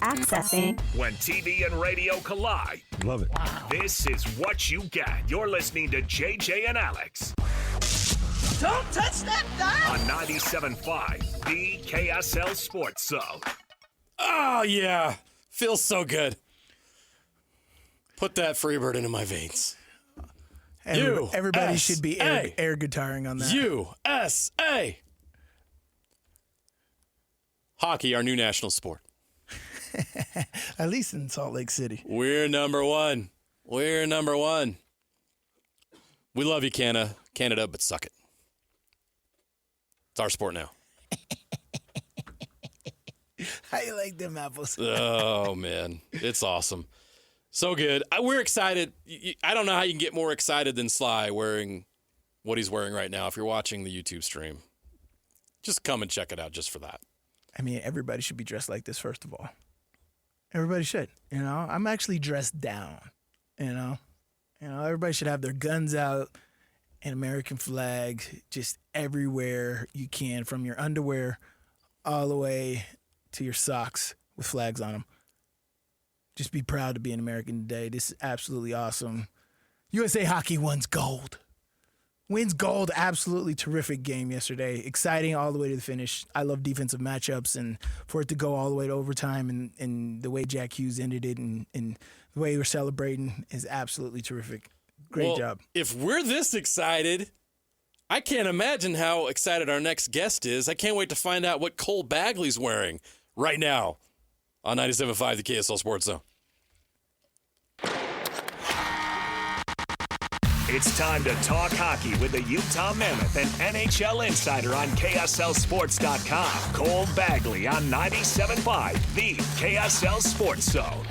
Accessing. When TV and radio collide. Love it. Wow. This is what you get. You're listening to JJ and Alex. Don't touch that dial. On 97.5, the KSL Sports Zone. Oh, yeah. Feels so good. Put that Freebird into my veins. Everybody should be air guitaring on that. USA. Hockey, our new national sport. At least in Salt Lake City. We're number one. We love you, Canada, but suck it. It's our sport now. How you like them apples? Oh, man. It's awesome. So good. We're excited. I don't know how you can get more excited than Sly wearing what he's wearing right now. If you're watching the YouTube stream, just come and check it out just for that. I mean, everybody should be dressed like this, first of all. Everybody should. I'm actually dressed down. Everybody should have their guns out and American flags just everywhere you can, from your underwear all the way to your socks with flags on them. Just be proud to be an American today. This is absolutely awesome. USA Hockey wins gold. Absolutely terrific game yesterday. Exciting all the way to the finish. I love defensive matchups, and for it to go all the way to overtime and the way Jack Hughes ended it and the way we're celebrating is absolutely terrific. Great job. If we're this excited, I can't imagine how excited our next guest is. I can't wait to find out what Cole Bagley's wearing right now on 97.5, the KSL Sports Zone. It's time to talk hockey with the Utah Mammoth and NHL insider on KSLSports.com. Cole Bagley on 97.5, the KSL Sports Zone.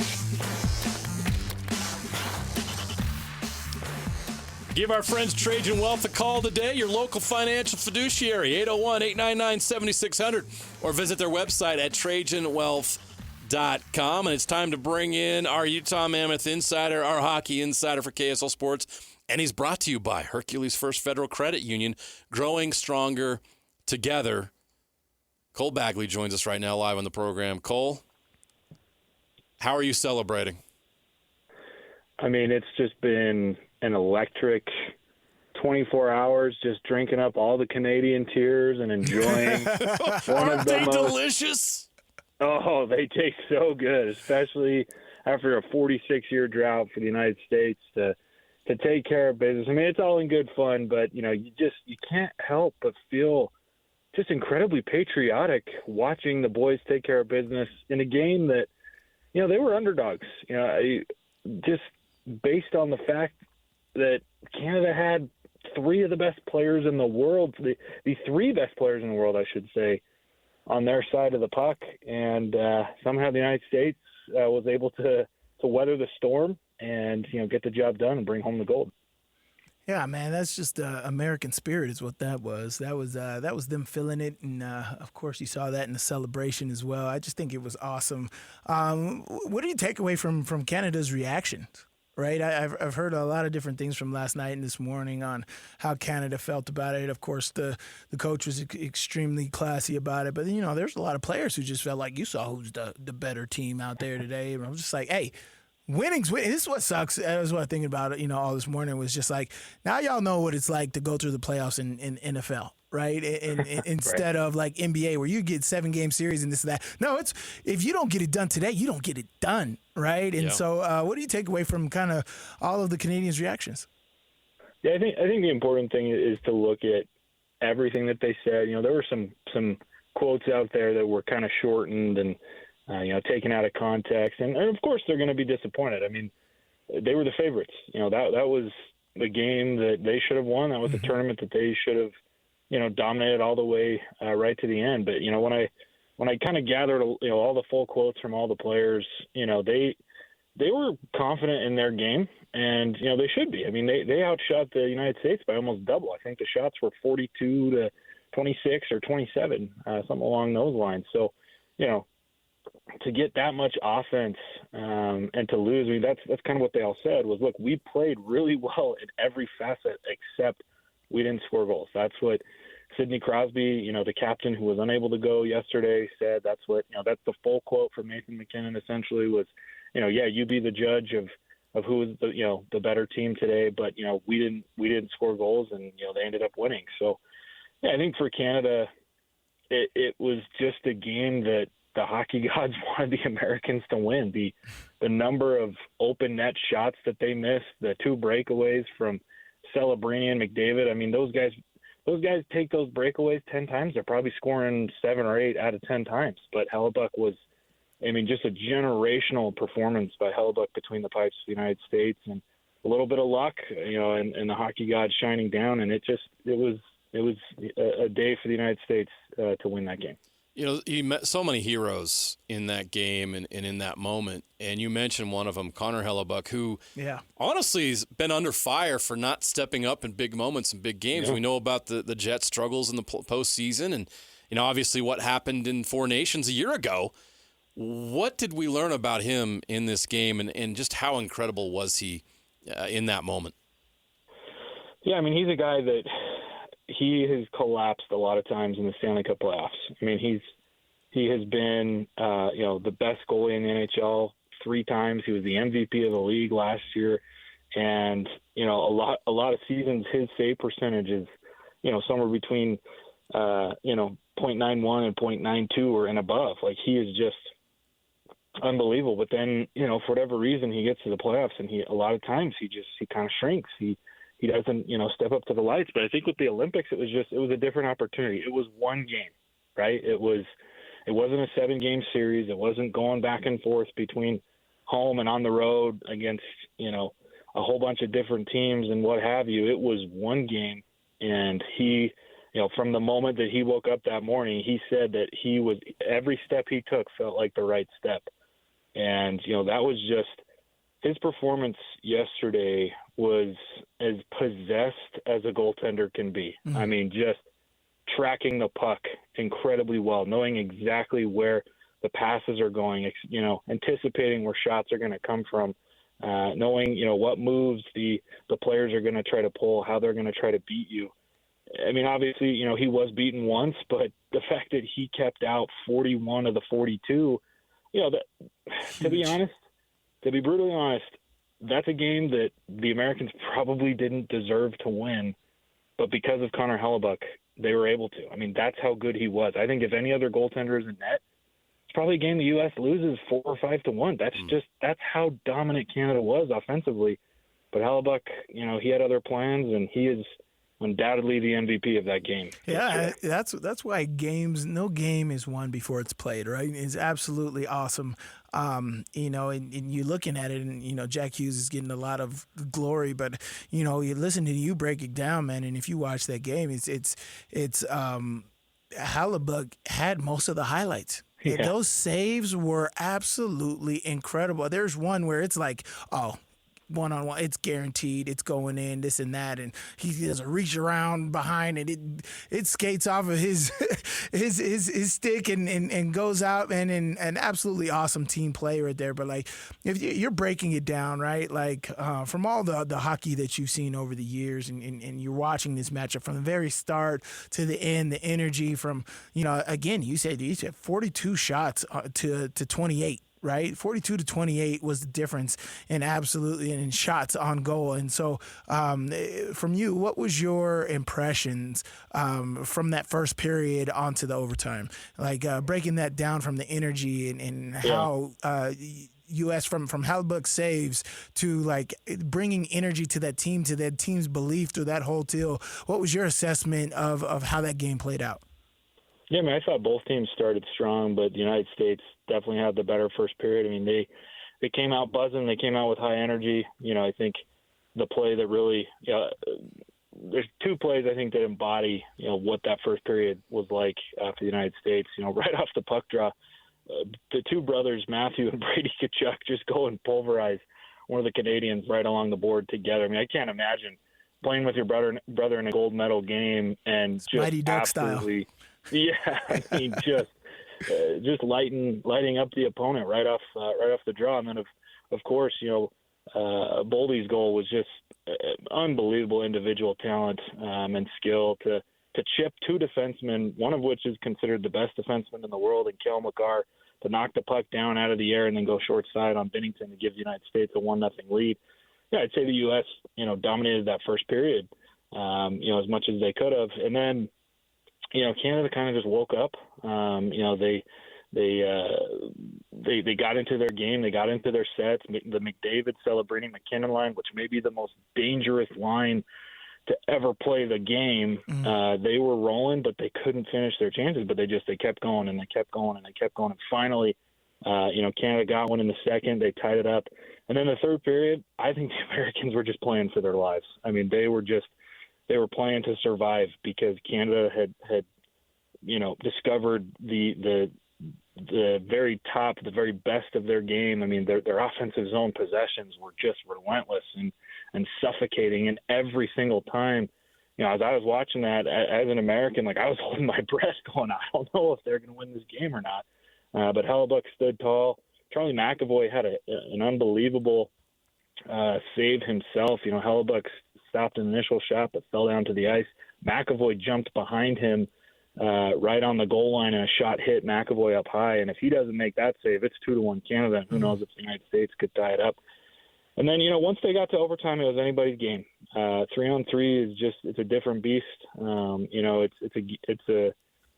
Give our friends Trajan Wealth a call today, your local financial fiduciary, 801-899-7600, or visit their website at TrajanWealth.com. And it's time to bring in our Utah Mammoth insider, our hockey insider for KSL Sports. And he's brought to you by Hercules First Federal Credit Union, growing stronger together. Cole Bagley joins us right now live on the program. Cole, how are you celebrating? I mean, it's just been an electric 24 hours, just drinking up all the Canadian tears and enjoying Aren't they delicious? Oh, they taste so good, especially after a 46-year drought for the United States to take care of business. I mean, it's all in good fun, but, you can't help but feel just incredibly patriotic watching the boys take care of business in a game that, they were underdogs. Just based on the fact that Canada had three of the best players in the world, the three best players in the world, I should say, on their side of the puck. And somehow the United States was able to weather the storm and, get the job done and bring home the gold. Yeah, man, that's just American spirit is what that was. That was them feeling it, and of course you saw that in the celebration as well. I just think it was awesome. What do you take away from Canada's reaction? Right, I've heard a lot of different things from last night and this morning on how Canada felt about it. Of course, the coach was extremely classy about it, but there's a lot of players who just felt like you saw who's the better team out there today. And I was just like, hey. Winning's winning. This is what sucks. That was what I was thinking about it, all this morning was just like, now y'all know what it's like to go through the playoffs in NFL, right? And instead of like NBA where you get 7-game series and this and that. No, it's if you don't get it done today, you don't get it done, right? And so what do you take away from kind of all of the Canadians' reactions? Yeah, I think the important thing is to look at everything that they said. There were some quotes out there that were kind of shortened and taken out of context. And of course, they're going to be disappointed. I mean, they were the favorites. That was the game that they should have won. That was the tournament that they should have, dominated all the way right to the end. But, when I kind of gathered, all the full quotes from all the players, they were confident in their game. And, they should be. I mean, they outshot the United States by almost double. I think the shots were 42 to 26 or 27, something along those lines. So, to get that much offense and to lose, I mean, that's kind of what they all said was, look, we played really well in every facet except we didn't score goals. That's what Sidney Crosby, the captain who was unable to go yesterday, said that's the full quote from Nathan McKinnon essentially was, you be the judge of who was the better team today, but we didn't score goals, and they ended up winning. So yeah, I think for Canada, it was just a game that the hockey gods wanted the Americans to win. The number of open net shots that they missed, the 2 breakaways from Celebrini and McDavid. I mean, those guys take those breakaways 10 times, they're probably scoring 7 or 8 out of 10 times. But Hellebuck was, just a generational performance by Hellebuck between the pipes of the United States, and a little bit of luck, and the hockey gods shining down, and it was a day for the United States to win that game. You met so many heroes in that game and in that moment, and you mentioned one of them, Connor Hellebuck, who honestly has been under fire for not stepping up in big moments and big games. Yeah. We know about the Jets' struggles in the postseason, and obviously what happened in Four Nations a year ago. What did we learn about him in this game, and just how incredible was he in that moment? Yeah, he's a guy that he has collapsed a lot of times in the Stanley Cup playoffs. He has been the best goalie in the NHL 3 times. He was the MVP of the league last year, and a lot of seasons his save percentage is somewhere between .91 and .92 or and above. Like, he is just unbelievable. But then for whatever reason he gets to the playoffs, and a lot of times he kind of shrinks. He doesn't, step up to the lights. But I think with the Olympics, it was a different opportunity. It was one game, right? It wasn't a 7-game series. It wasn't going back and forth between home and on the road against, a whole bunch of different teams and what have you. It was one game, and he, from the moment that he woke up that morning, he said that every step he took felt like the right step. And, that was just, his performance yesterday was as possessed as a goaltender can be. Mm-hmm. Just tracking the puck incredibly well, knowing exactly where the passes are going, anticipating where shots are going to come from, knowing, what moves the players are going to try to pull, how they're going to try to beat you. Obviously, he was beaten once, but the fact that he kept out 41 of the 42, to be brutally honest, that's a game that the Americans probably didn't deserve to win, but because of Connor Hellebuck, they were able to. That's how good he was. I think if any other goaltender is in net, it's probably a game the U.S. loses 4 or 5-1. That's how dominant Canada was offensively. But Hellebuck, he had other plans, and he is undoubtedly the MVP of that game. Yeah, that's why no game is won before it's played, right? It's absolutely awesome. And you're looking at it, and Jack Hughes is getting a lot of glory, but you listen to you break it down, man. And if you watch that game, it's Hellebuck had most of the highlights. Yeah. Those saves were absolutely incredible. There's one where it's like, one-on-one, it's guaranteed, it's going in, this and that, and he does a reach around behind, and it skates off of his his stick and goes out, and an absolutely awesome team play right there. But like, if you're breaking it down, right, like from all the hockey that you've seen over the years, and you're watching this matchup from the very start to the end, the energy from, again, you said 42 shots to 28. Right, 42 to 28 was the difference, and absolutely in shots on goal. And so, from you, what was your impressions from that first period onto the overtime? Like breaking that down from the energy and how U.S. from Hellebuck saves to like bringing energy to that team's belief through that whole deal. What was your assessment of how that game played out? Yeah, I thought both teams started strong, but the United States definitely had the better first period. They came out buzzing. They came out with high energy. I think the play that really, there's 2 plays I think that embody, what that first period was like for the United States. Right off the puck draw, the 2 brothers, Matthew and Brady Tkachuk, just go and pulverize one of the Canadians right along the board together. I can't imagine playing with your brother in a gold medal game and it's just Mighty Duck absolutely. Style. Yeah, just lighting up the opponent right off the draw, and then of course Boldy's goal was just unbelievable individual talent and skill to to chip two defensemen, one of which is considered the best defenseman in the world, and Cale Makar, to knock the puck down out of the air and then go short side on Binnington to give the United States a 1-0 lead. Yeah, I'd say the U.S., dominated that first period, as much as they could have. And then, Canada kind of just woke up. They got into their game. They got into their sets. The McDavid celebrating McKinnon line, which may be the most dangerous line to ever play the game. They were rolling, but they couldn't finish their chances. But they kept going and they kept going and they kept going. And finally, Canada got one in the second. They tied it up. And then the third period, I think the Americans were just playing for their lives. I mean, they were playing to survive because Canada had discovered the very top, the very best of their game. I mean, their offensive zone possessions were just relentless and suffocating. And every single time, as I was watching that as an American, I was holding my breath going, I don't know if they're going to win this game or not. But Hellebuck stood tall. Charlie McAvoy had an unbelievable save himself. Hellebuck stopped an initial shot but fell down to the ice. McAvoy jumped behind him right on the goal line, and a shot hit McAvoy up high. And if he doesn't make that save, it's 2-1 Canada. And who knows if the United States could tie it up. And then, once they got to overtime, it was anybody's game. 3-on-3 is it's a different beast.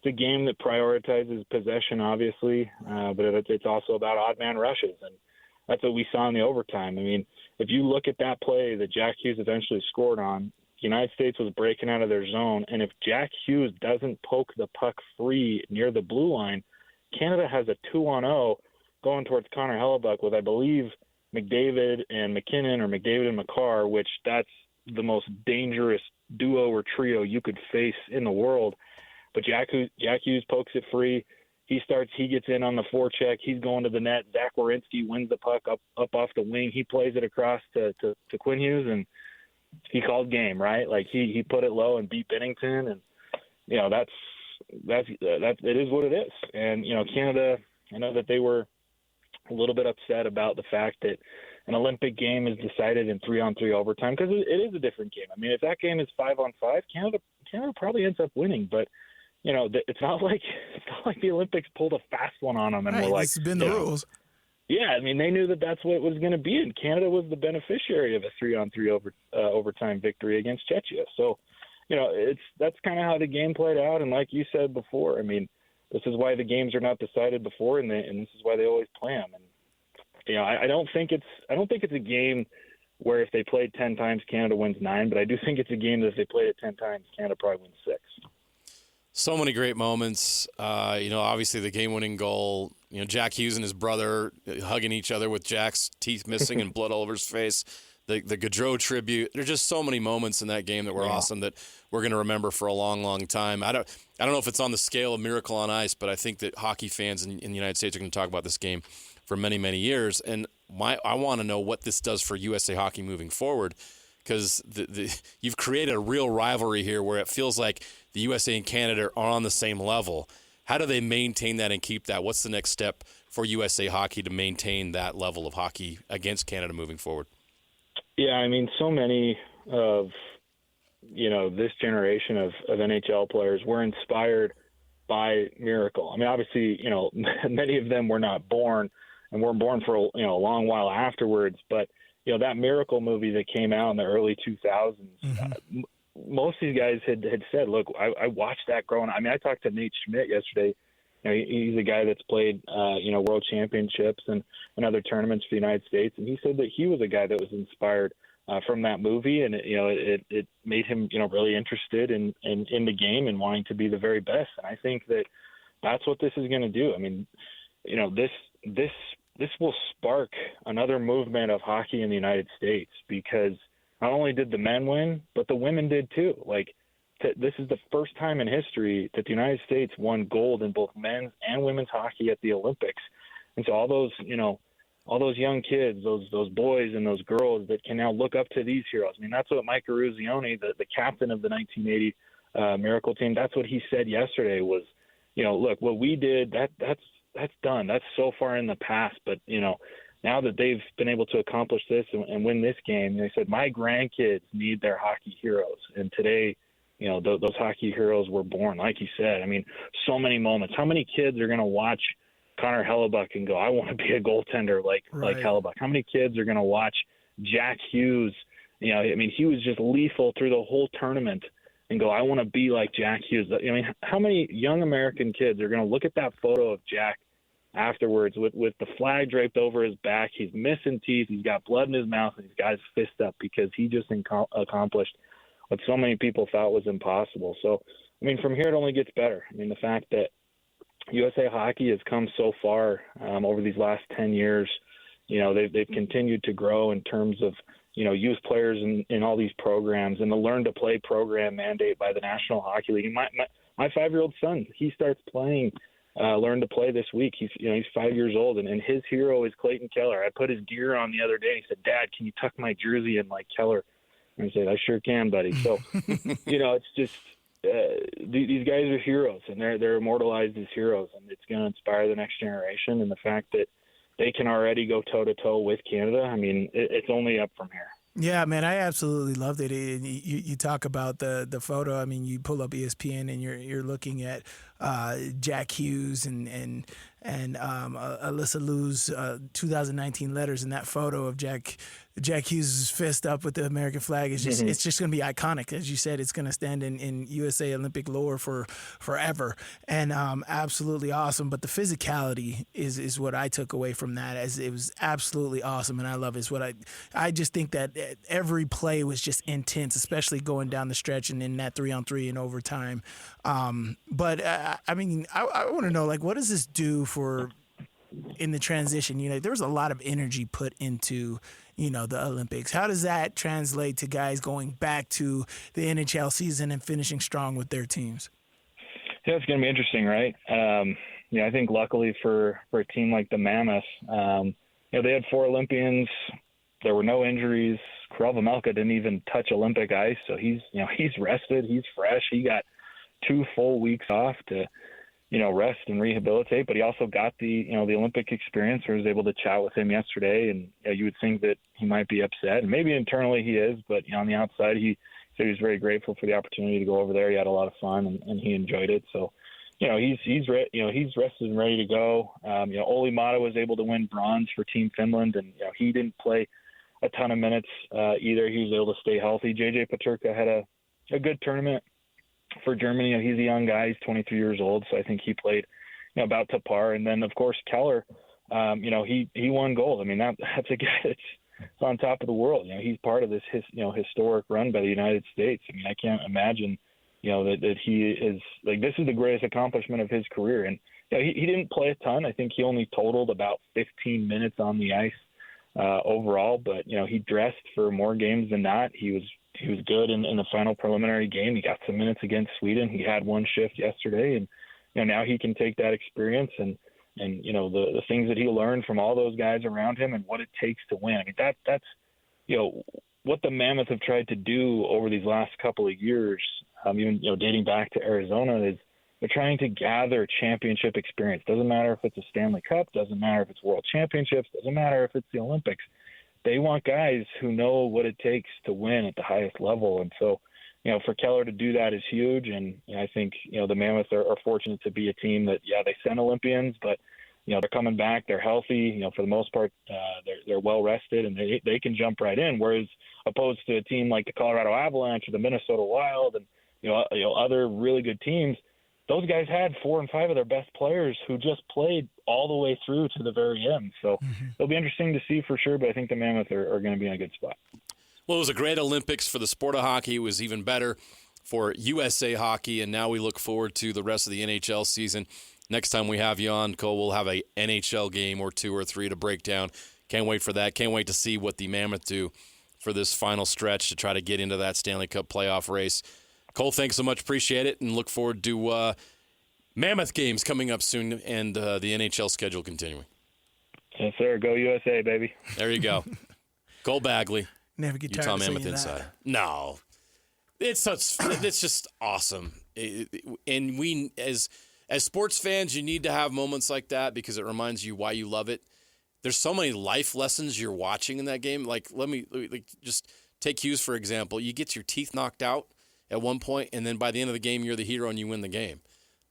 It's a game that prioritizes possession, obviously, but it's also about odd man rushes, and that's what we saw in the overtime. I mean, if you look at that play that Jack Hughes eventually scored on, the United States was breaking out of their zone, and if Jack Hughes doesn't poke the puck free near the blue line, Canada has a 2-on-0 going towards Connor Hellebuck with, I believe, McDavid and McKinnon, or McDavid and Makar, which that's the most dangerous duo or trio you could face in the world. But Jack Hughes pokes it free. He gets in on the forecheck. He's going to the net. Zach Werenski wins the puck up off the wing. He plays it across to Quinn Hughes, and he called game, right? He put it low and beat Binnington, and it is what it is. And Canada, I know that they were a little bit upset about the fact that an Olympic game is decided in 3-on-3 overtime, because it is a different game. I mean, if that game is 5-on-5, Canada probably ends up winning, but it's not like the Olympics pulled a fast one on them and right, were like, this has been the rules. Yeah, I mean, they knew that that's what it was going to be, and Canada was the beneficiary of a 3-on-3 overtime victory against Czechia. So, that's kind of how the game played out. And like you said before, I mean, this is why the games are not decided before, and this is why they always play them. And I don't think it's a game where if they played 10 times, Canada wins 9, but I do think it's a game that if they played it 10 times, Canada probably wins 6. So many great moments. Obviously the game-winning goal. Jack Hughes and his brother hugging each other with Jack's teeth missing and blood all over his face. The Gaudreau tribute. There's just so many moments in that game that were awesome that we're going to remember for a long, long time. I don't know if it's on the scale of Miracle on Ice, but I think that hockey fans in the United States are going to talk about this game for many, many years. And I want to know what this does for USA Hockey moving forward, because you've created a real rivalry here where it feels like the USA and Canada are on the same level. How do they maintain that and keep that? What's the next step for USA Hockey to maintain that level of hockey against Canada moving forward? Yeah, I mean, so many of this generation of NHL players were inspired by Miracle. I mean, obviously, many of them were not born and weren't born for a long while afterwards, but that Miracle movie that came out in the early 2000s, most of these guys had said, look, I watched that growing up. I mean, I talked to Nate Schmidt yesterday. He's a guy that's played, world championships and other tournaments for the United States. And he said that he was a guy that was inspired from that movie. And, it made him, really interested in the game and wanting to be the very best. And I think that that's what this is going to do. I mean, this will spark another movement of hockey in the United States, because not only did the men win, but the women did too. This is the first time in history that the United States won gold in both men's and women's hockey at the Olympics. And so all those young kids, those boys and those girls that can now look up to these heroes. I mean, that's what Mike Eruzione, the captain of the 1980 Miracle team, that's what he said yesterday was, look, what we did, that's done. That's so far in the past. But, now that they've been able to accomplish this and win this game, they said, my grandkids need their hockey heroes. And today, those hockey heroes were born. Like you said, I mean, so many moments. How many kids are going to watch Connor Hellebuck and go, I want to be a goaltender like Hellebuck? How many kids are going to watch Jack Hughes? I mean, he was just lethal through the whole tournament and go, I want to be like Jack Hughes. I mean, how many young American kids are going to look at that photo of Jack afterwards with the flag draped over his back? He's missing teeth. He's got blood in his mouth, and he's got his fist up because he just accomplished what so many people thought was impossible. So, I mean, from here it only gets better. I mean, the fact that USA Hockey has come so far over these last 10 years, they've continued to grow in terms of, youth players in all these programs, and the Learn to Play program mandate by the National Hockey League. My 5-year-old son, he starts playing Learn to Play this week. He's 5 years old, and his hero is Clayton Keller. I put his gear on the other day, and he said, Dad, can you tuck my jersey in like Keller? And I said, I sure can, buddy. So, it's just these guys are heroes, and they're immortalized as heroes, and it's going to inspire the next generation. And the fact that they can already go toe-to-toe with Canada, I mean, it's only up from here. Yeah, man, I absolutely loved it. You talk about the photo. I mean, you pull up ESPN and you're looking at Jack Hughes and Alyssa Liu's 2019 letters, and that photo of Jack Hughes' fist up with the American flag is just it's just going to be iconic. As you said, it's going to stand in USA Olympic lore for forever, and absolutely awesome. But the physicality is what I took away from that, as it was absolutely awesome, and I love it. It's what I just think that every play was just intense, especially going down the stretch and in that 3-on-3 in overtime. But I mean, I want to know, like, what does this do for in the transition? There was a lot of energy put into the Olympics. How does that translate to guys going back to the NHL season and finishing strong with their teams? Yeah, it's going to be interesting, right? I think luckily for a team like the Mammoth, they had 4 Olympians. There were no injuries. Karel Vejmelka didn't even touch Olympic ice, so he's rested, he's fresh. He got 2 full weeks off to rest and rehabilitate, but he also got the Olympic experience. I was able to chat with him yesterday, and you would think that he might be upset, and maybe internally he is, but on the outside he said he was very grateful for the opportunity to go over there. He had a lot of fun, and he enjoyed it. So, he's rested and ready to go. Olli Maatta was able to win bronze for Team Finland, and he didn't play a ton of minutes either. He was able to stay healthy. JJ Peterka had a good tournament for Germany. He's a young guy. He's 23 years old, so I think he played about to par. And then, of course, Keller, he won gold. I mean, that's a guy that's on top of the world. He's part of this historic run by the United States. I mean, I can't imagine that he is like, this is the greatest accomplishment of his career. And he didn't play a ton. I think he only totaled about 15 minutes on the ice overall, but he dressed for more games than not. He was good in the final preliminary game. He got some minutes against Sweden. He had one shift yesterday, and now he can take that experience and the things that he learned from all those guys around him and what it takes to win. I mean, that's what the Mammoth have tried to do over these last couple of years, even dating back to Arizona, is they're trying to gather championship experience. Doesn't matter if it's a Stanley Cup, doesn't matter if it's World Championships, doesn't matter if it's the Olympics. They want guys who know what it takes to win at the highest level. And so, for Keller to do that is huge. And I think, the Mammoth are fortunate to be a team that, they send Olympians, but, they're coming back. They're healthy. For the most part, they're well rested, and they can jump right in. Whereas opposed to a team like the Colorado Avalanche or the Minnesota Wild and, other really good teams, those guys had 4 and 5 of their best players who just played all the way through to the very end. So it'll be interesting to see for sure, but I think the Mammoth are going to be in a good spot. Well, it was a great Olympics for the sport of hockey. It was even better for USA Hockey, and now we look forward to the rest of the NHL season. Next time we have you on, Cole, we'll have a NHL game or 2 or 3 to break down. Can't wait for that. Can't wait to see what the Mammoth do for this final stretch to try to get into that Stanley Cup playoff race. Cole, thanks so much. Appreciate it, and look forward to Mammoth games coming up soon and the NHL schedule continuing. Yes, sir. Go USA, baby. There you go. Cole Bagley, Never get tired Utah of saying Mammoth that. Insider. No, it's just awesome. And we, as sports fans, you need to have moments like that because it reminds you why you love it. There's so many life lessons you're watching in that game. Like, let me just take Hughes, for example. You get your teeth knocked out, at one point, and then by the end of the game, you're the hero and you win the game.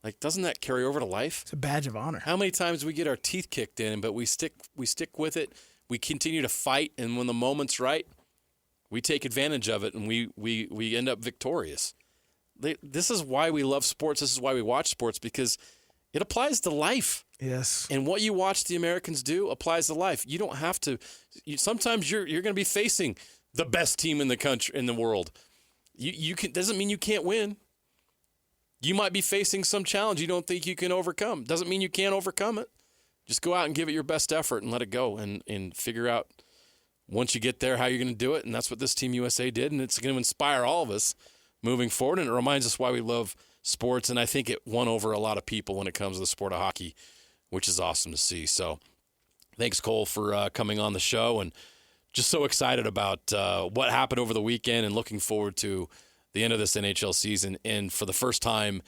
Like, doesn't that carry over to life? It's a badge of honor. How many times do we get our teeth kicked in, but we stick with it, we continue to fight, and when the moment's right, we take advantage of it, and we end up victorious. This is why we love sports. This is why we watch sports, because it applies to life. Yes. And what you watch the Americans do applies to life. You don't have to. Sometimes you're going to be facing the best team in the country, in the world. You can, doesn't mean you can't win. You might be facing some challenge you don't think you can overcome. Doesn't mean you can't overcome it. Just go out and give it your best effort and let it go, and figure out once you get there how you're going to do it. And that's what this Team USA did, and it's going to inspire all of us moving forward. And it reminds us why we love sports, and I think it won over a lot of people when it comes to the sport of hockey, which is awesome to see. So thanks, Cole, for coming on the show, and just so excited about what happened over the weekend and looking forward to the end of this NHL season. And for the first time,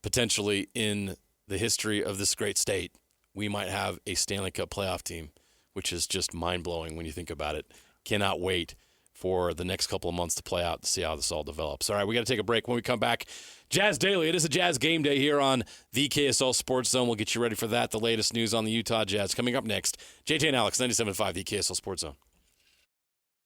potentially in the history of this great state, we might have a Stanley Cup playoff team, which is just mind-blowing when you think about it. Cannot wait for the next couple of months to play out to see how this all develops. All right, we got to take a break. When we come back, Jazz Daily. It is a Jazz game day here on the KSL Sports Zone. We'll get you ready for that. The latest news on the Utah Jazz coming up next. JJ and Alex, 97.5, the KSL Sports Zone.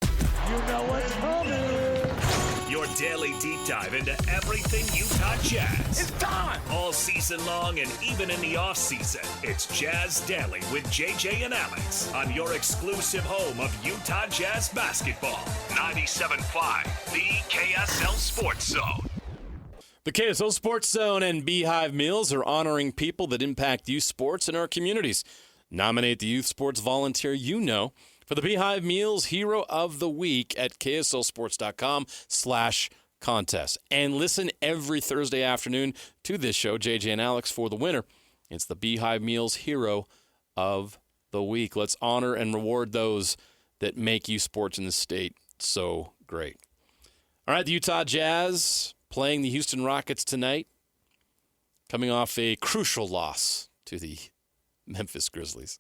You know what's coming. Your daily deep dive into everything Utah Jazz. It's time. All season long and even in the off season, it's Jazz Daily with JJ and Alex on your exclusive home of Utah Jazz basketball. 97.5, the KSL Sports Zone. The KSL Sports Zone and Beehive Meals are honoring people that impact youth sports in our communities. Nominate the youth sports volunteer you know for the Beehive Meals Hero of the Week at KSLSports.com/contest. And listen every Thursday afternoon to this show, JJ and Alex, for the winner. It's the Beehive Meals Hero of the Week. Let's honor and reward those that make youth sports in the state so great. All right, the Utah Jazz playing the Houston Rockets tonight, coming off a crucial loss to the Memphis Grizzlies.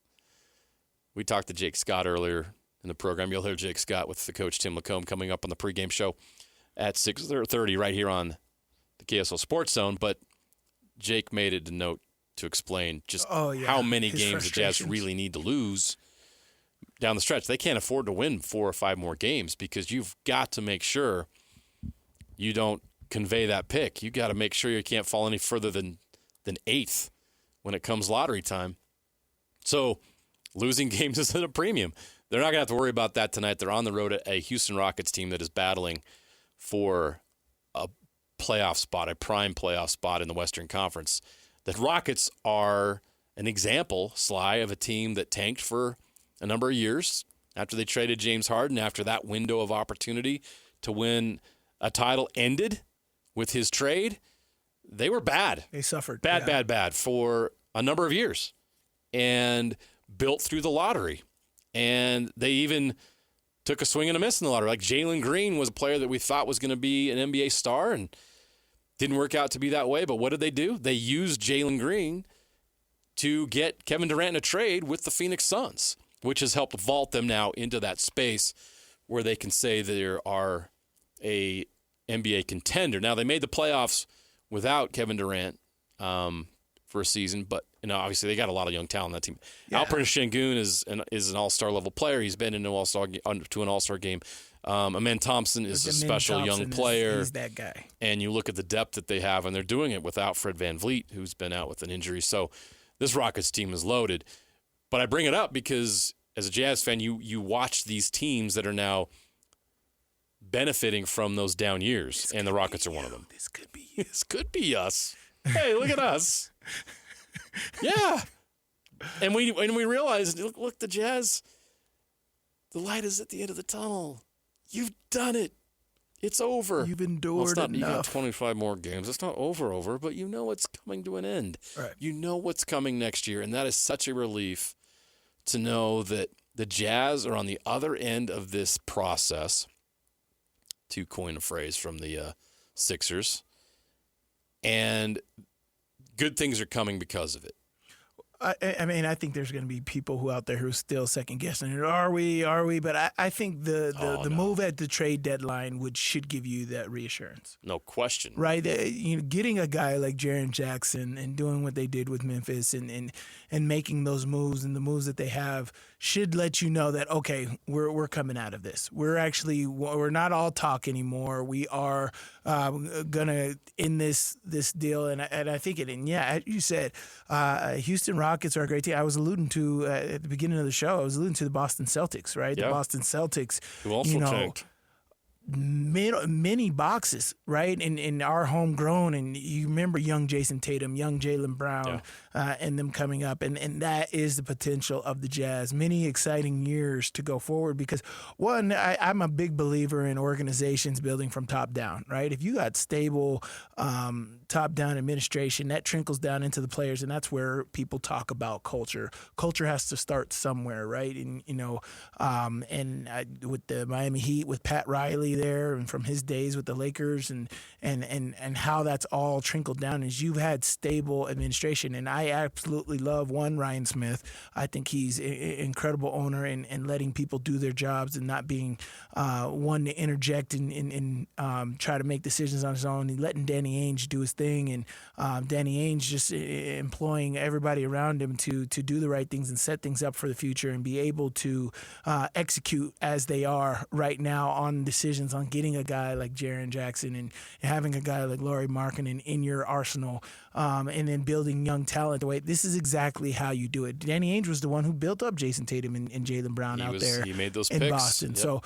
We talked to Jake Scott earlier in the program. You'll hear Jake Scott with the coach Tim Lacombe coming up on the pregame show at 6:30 right here on the KSL Sports Zone. But Jake made it a note to explain just how many games the Jazz really need to lose down the stretch. They can't afford to win 4 or 5 more games because you've got to make sure you don't convey that pick. You got to make sure you can't fall any further than 8th when it comes lottery time. So losing games is at a premium. They're not going to have to worry about that tonight. They're on the road at a Houston Rockets team that is battling for a playoff spot, a prime playoff spot in the Western Conference. The Rockets are an example, Sly, of a team that tanked for a number of years after they traded James Harden, after that window of opportunity to win a title ended with his trade. They were bad. They suffered. Bad for a number of years and built through the lottery. And they even took a swing and a miss in the lottery. Like Jalen Green was a player that we thought was going to be an NBA star and didn't work out to be that way. But what did they do? They used Jalen Green to get Kevin Durant in a trade with the Phoenix Suns, which has helped vault them now into that space where they can say they are a NBA contender. Now, they made the playoffs without Kevin Durant for a season, but obviously they got a lot of young talent on that team. Yeah. Alperen Şengün is an all-star level player. He's been into an all-star game. Amen Thompson is a special young player. He's that guy. And you look at the depth that they have, and they're doing it without Fred VanVleet, who's been out with an injury. So this Rockets team is loaded. But I bring it up because as a Jazz fan, you watch these teams that are now benefiting from those down years, and the Rockets are one of them. This could be This could be us. Hey, look at us. Yeah. And we realize, look, the Jazz, the light is at the end of the tunnel. You've done it. It's over. You've endured enough. You got 25 more games. It's not over, but you know it's coming to an end. Right. You know what's coming next year, and that is such a relief to know that the Jazz are on the other end of this process, to coin a phrase from the Sixers, and good things are coming because of it. I mean, I think there's going to be people who out there who are still second guessing it. Are we? But I think the move at the trade deadline should give you that reassurance. No question. Right? Getting a guy like Jaren Jackson and doing what they did with Memphis and making those moves and the moves that they have should let you know that, okay, we're coming out of this. We're not all talk anymore. We are gonna end this deal, and I think it. And yeah, you said Houston Rockets are a great team. I was alluding to at the beginning of the show. I was alluding to the Boston Celtics, right? Yeah. The Boston Celtics, Who also tanked. Many boxes, right? In our homegrown, and you remember young Jason Tatum, young Jaylen Brown, and them coming up, and that is the potential of the Jazz. Many exciting years to go forward because, one, I'm a big believer in organizations building from top down, right? If you got stable top-down administration, that trickles down into the players, and that's where people talk about culture. Culture has to start somewhere, right? And with the Miami Heat, with Pat Riley there, and from his days with the Lakers, and how that's all trickled down is you've had stable administration. And I absolutely love Ryan Smith. I think he's an incredible owner and letting people do their jobs and not being one to interject and try to make decisions on his own. He's letting Danny Ainge do his thing, and Danny Ainge just employing everybody around him to do the right things and set things up for the future and be able to execute as they are right now on decisions on getting a guy like Jaren Jackson and having a guy like Lauri Markkanen in your arsenal, and then building young talent. This is exactly how you do it. Danny Ainge was the one who built up Jason Tatum and Jaylen Brown He made those in picks. Boston. Yep. So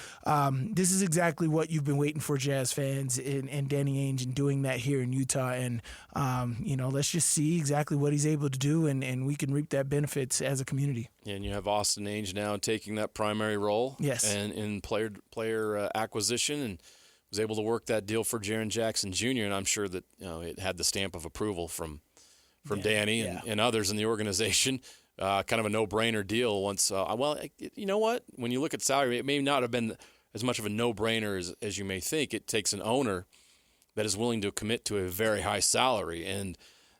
this is exactly what you've been waiting for, Jazz fans, and Danny Ainge, and doing that here in Utah. And let's just see exactly what he's able to do, and we can reap that benefits as a community. And you have Austin Ainge now taking that primary role, yes, and in player acquisition, and was able to work that deal for Jaren Jackson Jr. And I'm sure that it had the stamp of approval from Danny and others in the organization. Kind of a no-brainer deal. Once, you know what? When you look at salary, it may not have been as much of a no-brainer as you may think. It takes an owner that is willing to commit to a very high salary, and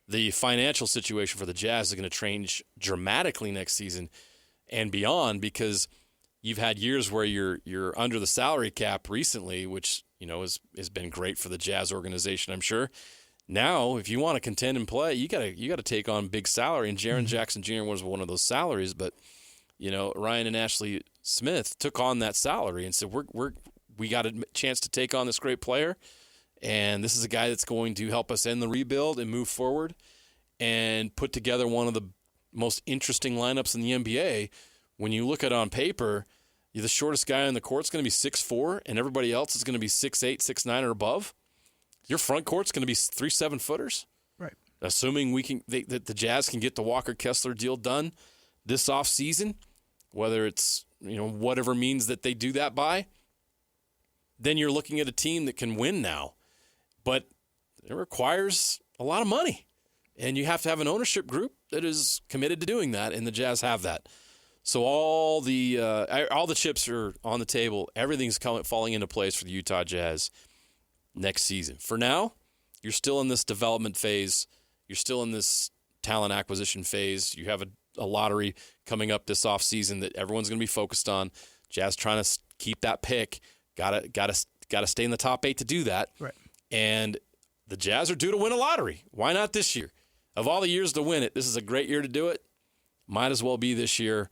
the financial situation for the Jazz is going to change dramatically next season and beyond, because you've had years where you're under the salary cap recently, which has been great for the Jazz organization, I'm sure. Now, if you want to contend and play, you got to take on big salary, and Jaren Jackson Jr. was one of those salaries. But Ryan and Ashley Smith took on that salary and said, we got a chance to take on this great player. And this is a guy that's going to help us end the rebuild and move forward and put together one of the most interesting lineups in the NBA. When you look at it on paper, the shortest guy on the court is going to be 6'4", and everybody else is going to be 6'8", 6'9", or above. Your front court's going to be 3 7-footers. Right. Assuming that the Jazz can get the Walker Kessler deal done this offseason, whether it's whatever means that they do that by, then you're looking at a team that can win now. But it requires a lot of money, and you have to have an ownership group that is committed to doing that, and the Jazz have that. So all the chips are on the table. Everything's falling into place for the Utah Jazz next season. For now, you're still in this development phase. You're still in this talent acquisition phase. You have a lottery coming up this offseason that everyone's going to be focused on. Jazz trying to keep that pick. Got to stay in the top 8 to do that. Right. And the Jazz are due to win a lottery. Why not this year? Of all the years to win it, this is a great year to do it. Might as well be this year.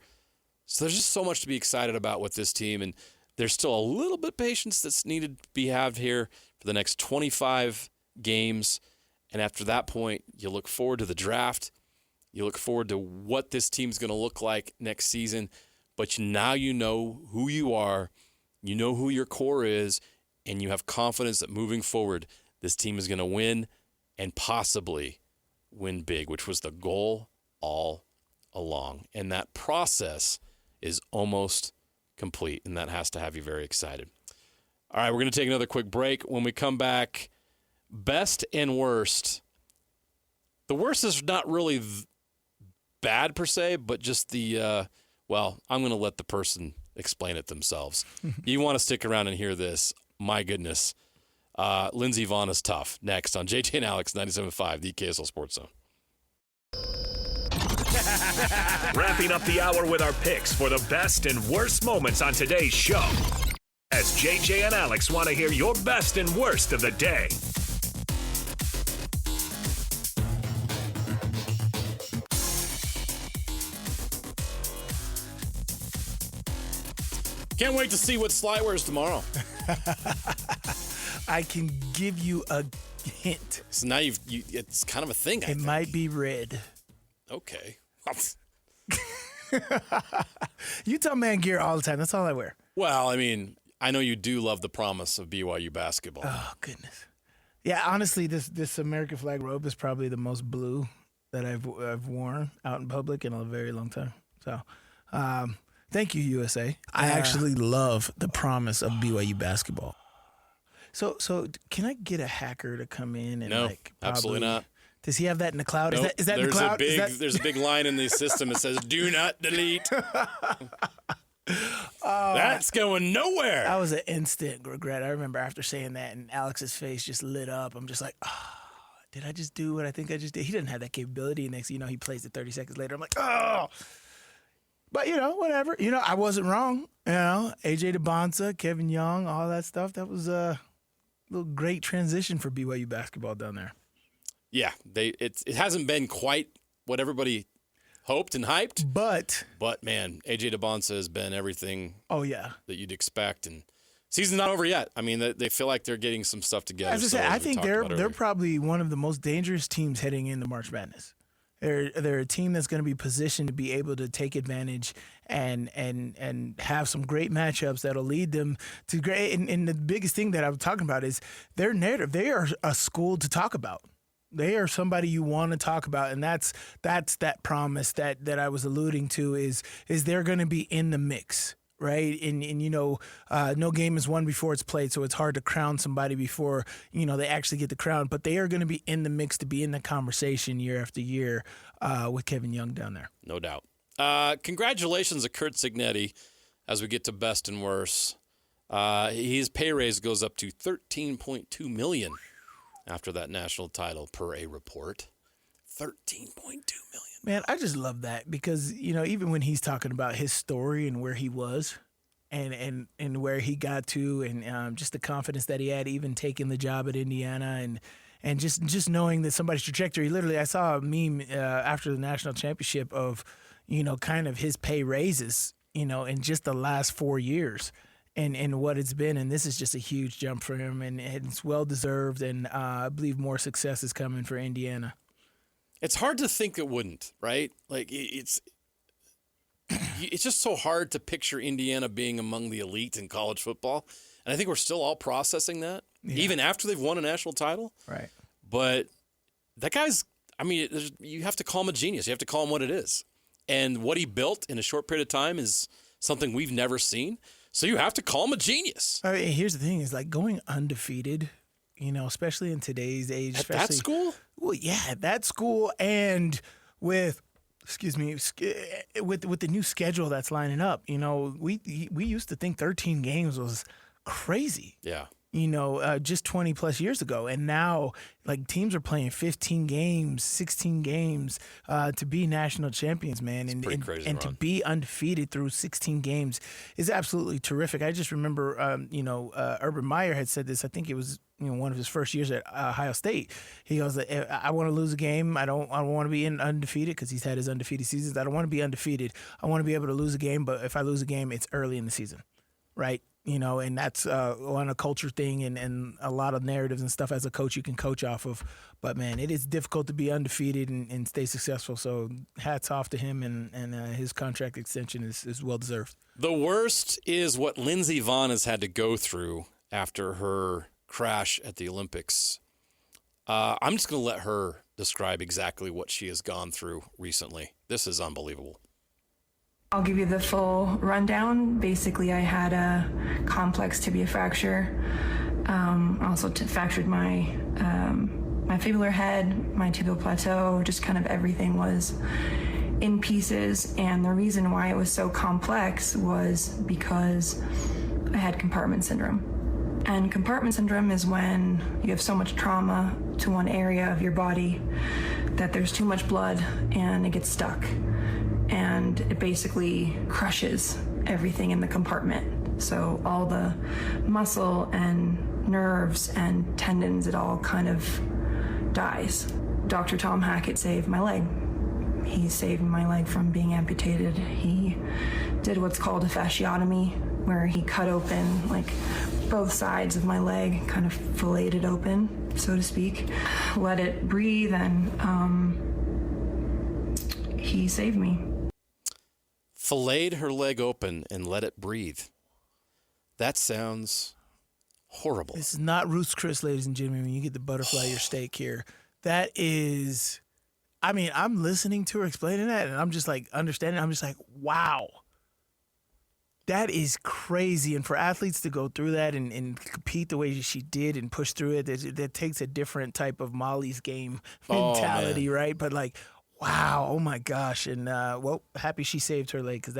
So there's just so much to be excited about with this team, and there's still a little bit of patience that's needed to be had here for the next 25 games. And after that point, you look forward to the draft. You look forward to what this team's going to look like next season. But now you know who you are, you know who your core is, and you have confidence that moving forward, this team is going to win and possibly win big, which was the goal all along. And that process is almost complete, and that has to have you very excited. All right, we're going to take another quick break. When we come back, best and worst. The worst is not really bad per se, but just I'm going to let the person explain it themselves. You want to stick around and hear this. My goodness. Lindsey Vonn is tough. Next on JJ and Alex 97.5, the KSL Sports Zone. Wrapping up the hour with our picks for the best and worst moments on today's show. As JJ and Alex want to hear your best and worst of the day. Can't wait to see what Sly wears tomorrow. I can give you a hint. So now it's kind of a thing, I think. It might be red. Okay. Utah man gear all the time. That's all I wear. Well, I mean, I know you do love the promise of BYU basketball. Oh, goodness. Yeah, honestly, this American flag robe is probably the most blue that I've worn out in public in a very long time. So, thank you, USA. I actually love the promise of BYU basketball. So can I get a hacker to come in and No, absolutely not. Does he have that in the cloud? Nope. Is that in the cloud? There's a big line in the system that says, "Do not delete." That's going nowhere. That was an instant regret. I remember after saying that, and Alex's face just lit up. I'm just like, did I just do what I think I just did? He didn't have that capability. Next thing you know, he plays it 30 seconds later. I'm like, But, whatever. I wasn't wrong. AJ DeBonsa, Kevin Young, all that stuff. That was a little great transition for BYU basketball down there. Yeah, it hasn't been quite what everybody hoped and hyped. But man, AJ DeBonsa has been everything. Oh yeah, that you'd expect, and season's not over yet. I mean, they feel like they're getting some stuff together. As I said, I think they're probably one of the most dangerous teams heading into March Madness. They're a team that's going to be positioned to be able to take advantage and have some great matchups that'll lead them to great. And the biggest thing that I'm talking about is their narrative. They are a school to talk about. They are somebody you want to talk about, and that's that promise that I was alluding to is they're going to be in the mix, right? And no game is won before it's played, so it's hard to crown somebody before they actually get the crown. But they are going to be in the mix to be in the conversation year after year with Kevin Young down there. No doubt. Congratulations to Curt Cignetti as we get to best and worst. His pay raise goes up to $13.2 million. After that national title, per a report. $13.2 million. Man, I just love that because, even when he's talking about his story and where he was and where he got to and just the confidence that he had even taking the job at Indiana and just knowing that somebody's trajectory. Literally, I saw a meme after the national championship of, kind of his pay raises, in just the last 4 years. And what it's been, and this is just a huge jump for him, and it's well-deserved, and I believe more success is coming for Indiana. It's hard to think it wouldn't, right? Like, it's just so hard to picture Indiana being among the elite in college football, and I think we're still all processing that, even after they've won a national title. Right. But that guy's, you have to call him a genius. You have to call him what it is. And what he built in a short period of time is something we've never seen. So you have to call him a genius. Here's the thing: is like going undefeated, especially in today's age. At that school? Well, yeah, at that school, and with the new schedule that's lining up. We used to think 13 games was crazy. Yeah. Just 20 plus years ago. And now, like, teams are playing 15 games, 16 games to be national champions, man. It's pretty crazy, and to be undefeated through 16 games is absolutely terrific. I just remember, Urban Meyer had said this. I think it was, one of his first years at Ohio State. He goes, I want to lose a game. I don't want to be undefeated because he's had his undefeated seasons. I don't want to be undefeated. I want to be able to lose a game, but if I lose a game, it's early in the season, right? And that's on a culture thing and a lot of narratives and stuff as a coach you can coach off of. But, man, it is difficult to be undefeated and stay successful. So hats off to him, and his contract extension is well-deserved. The worst is what Lindsey Vonn has had to go through after her crash at the Olympics. I'm just going to let her describe exactly what she has gone through recently. This is unbelievable. I'll give you the full rundown. Basically, I had a complex tibia fracture. Also fractured my fibular head, my tibial plateau, just kind of everything was in pieces. And the reason why it was so complex was because I had compartment syndrome. And compartment syndrome is when you have so much trauma to one area of your body that there's too much blood and it gets stuck. And it basically crushes everything in the compartment. So all the muscle and nerves and tendons, it all kind of dies. Dr. Tom Hackett saved my leg. He saved my leg from being amputated. He did what's called a fasciotomy, where he cut open like both sides of my leg, kind of filleted it open, so to speak, let it breathe, and he saved me. Filleted her leg open and let it breathe. That sounds horrible. This is not Ruth's Chris, ladies and gentlemen, when you get the butterfly your steak here. That is, I mean, I'm listening to her explaining that, and I'm just like understanding. I'm just like, wow. That is crazy. And for athletes to go through that and compete the way she did and push through it, that takes a different type of Molly's game mentality, right? But like, wow, oh my gosh. And well, happy she saved her leg, because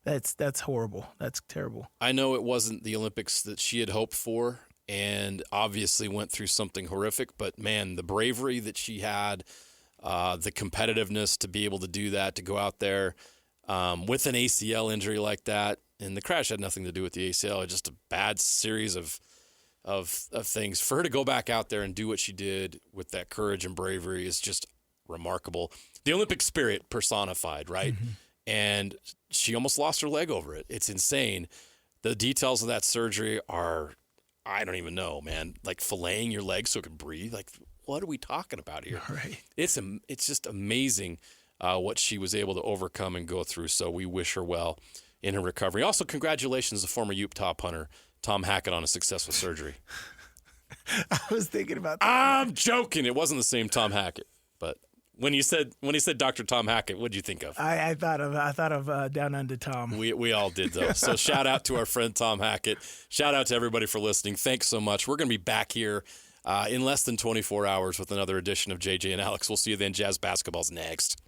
that's horrible. That's terrible. I know it wasn't the Olympics that she had hoped for, and obviously went through something horrific, but man, the bravery that she had, the competitiveness to be able to do that, to go out there with an ACL injury like that, and the crash had nothing to do with the ACL, just a bad series of things. For her to go back out there and do what she did with that courage and bravery is just remarkable. The Olympic spirit personified, right? Mm-hmm. And she almost lost her leg over it. It's insane. The details of that surgery are, I don't even know, man. Like filleting your leg so it can breathe. Like, what are we talking about here? Right. It's just amazing what she was able to overcome and go through. So we wish her well in her recovery. Also, congratulations to former Utah punter Tom Hackett on a successful surgery. I was thinking about that. I'm joking. It wasn't the same Tom Hackett, but when he said Dr. Tom Hackett, what did you think of? I thought of Down Under Tom. We all did, though. So shout out to our friend Tom Hackett. Shout out to everybody for listening. Thanks so much. We're going to be back here in less than 24 hours with another edition of JJ and Alex. We'll see you then. Jazz Basketball's next.